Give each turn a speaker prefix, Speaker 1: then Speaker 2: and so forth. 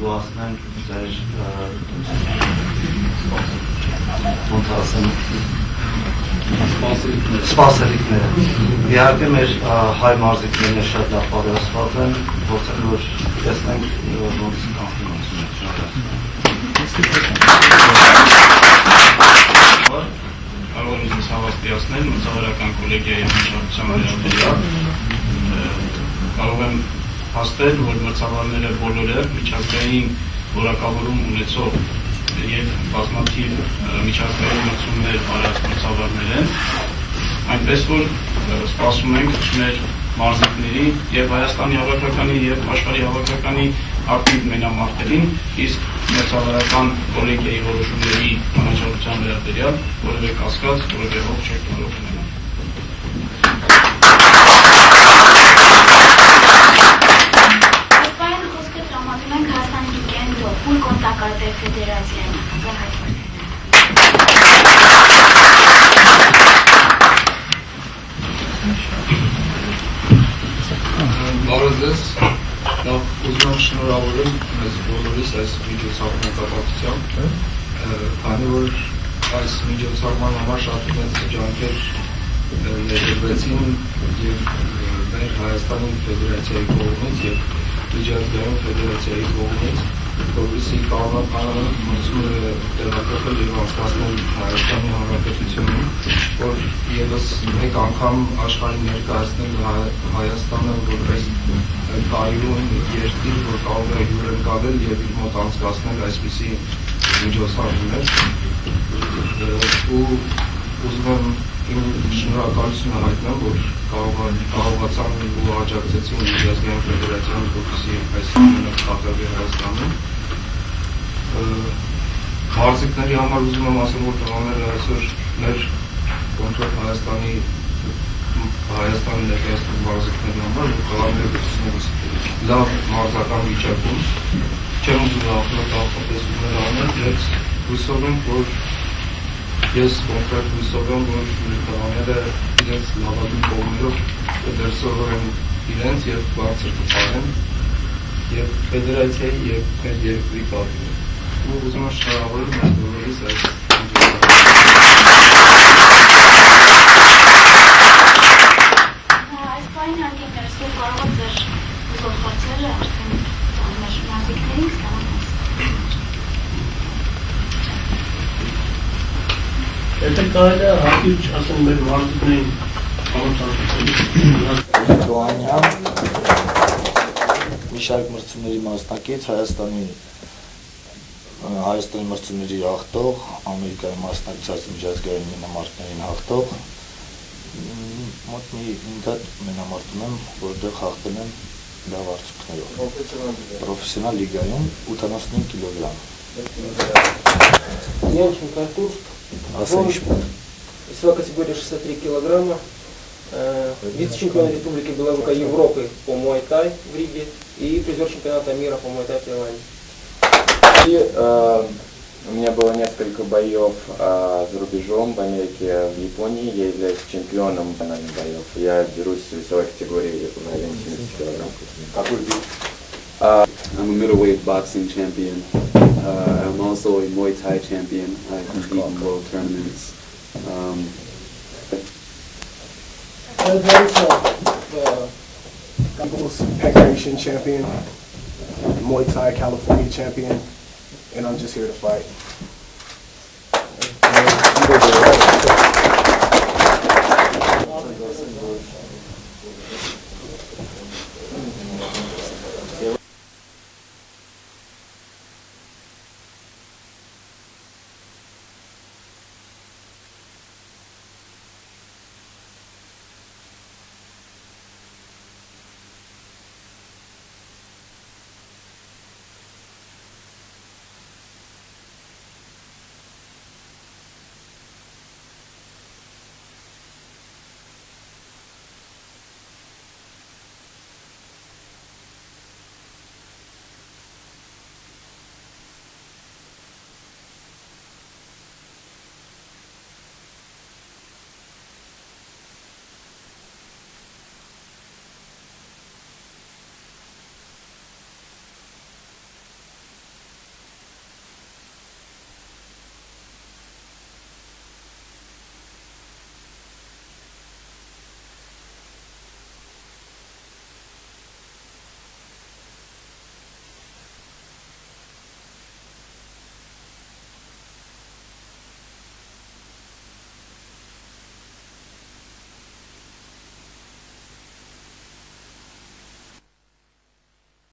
Speaker 1: լուացնենք ձեր ոնց ասեմ սպասելիքները։ Իհարկե մեր հայ մարզիկներն շատ լավ պատրաստված են, փորձենք որ տեսնենք ոնց կանխնացում է։
Speaker 2: Կարող եմ ձեզ հավաստիացնել մրցավարական կոլեգիայի անշարժության վերաբերյալ կարող եմ հաստատել, որ մրցավարները բոլորը միջազգային որակավորում ունեցող եւ բազմաթիվ միջազգային մրցումներ արած մրցավարներ են, այնպես որ սպասում ենք մեր մարզիկների եւ Հայաստանի հավաքականի եւ աշխարհի հավաքականի ակտիվ մենամարտերին, իսկ մրցավարական կոլեգիայի որոշումների անհաջողության վերաբերյալ որևէ կասկած, որևէ հոգ չեք կարող ունենալ։
Speaker 3: Full contact de federație.
Speaker 4: Բարոզես, լավ ուզում եմ շնորհավորել մեզ բոլորիս այս միջոցառման կապակցությամբ, քանի որ այս միջոցառման համար շատ մեծ ջանքեր ներդրվեցին եւ մեր Հայաստանի Ֆեդերացիայի կողմից եւ միջազգային ֆեդերացիայի կողմից, որովհետեւ կարողանան մրցումները տեղափոխել եւ անցկացնել Հայաստանի Հանրապետությունում, որ եւս մեկ անգամ աշխարհին ներկայացնել Հայաստանը որպես կայուն երկիր, որ կարող է հյուրընկալել եւ իր մոտ անցկացնել այսպիսի միջոցառումներ, ու ուզում եմ իմ շնորհակալությունը հայտնել, որ կարողացան ու աջակցեցին միջազգային ֆեդերացիան, որպեսզի այս ամենը կատարվի Հայաստանում։ Մարզիկների համար ուզում եմ ասել, որ տղաները այսօր մեր կոնտրոլ Հայաստանի ներկայացնող մարզիկների համար տղաները լավ մարզական վիճակում չեմ ուզում ախտեսումներ անել, բայց հուսով եմ, որ ես կոնկրետ հուսով եմ, որ տղաները իրենց լավագույն կողմերով կդրսևորեն իրենց եւ բարձր կպարեն եւ ֆեդերացիայի եւ մեր երկրի կապին։ Ու ուզում եմ շնորհավորել մեզ բոլորիս այս
Speaker 3: Այս բանը անկերս կարող է ձեր զորացել արդեն մեր մարզիկներին ստանալ։
Speaker 5: Եթե կարելի է հատիչ ասեմ մեր մարզիկներին
Speaker 6: Թոանյան մի շարք մրցումների մասնակից Հայաստանի մրցումների հաղթող, Ամերիկայի մասնակցած միջազգային մենամարտերին հաղթող, մոտ մի հատ մենամարտ ունեմ, որտեղ հաղթել եմ լավ արդյունքներով։ Պրոֆեսիոնալ լիգայում 85 կիլոգրամ։
Speaker 7: Янченко Артур, весовая категория 63 килограмма, вице-чемпион Республики Беларусь Европы по муай-тай в Риге и призер чемпионата мира по муай-тай в Таиланде.
Speaker 8: У меня было несколько боев за рубежом, в Америке, в Японии. Я являюсь чемпионом национальных боев. Я дерусь в весовой категории в районе 70 килограмм.
Speaker 6: Какой вид?
Speaker 9: I'm a middleweight boxing champion. I'm also a Muay Thai champion. I compete in world tournaments.
Speaker 10: Pan-Asian champion, Muay Thai California champion, and I'm just here to fight.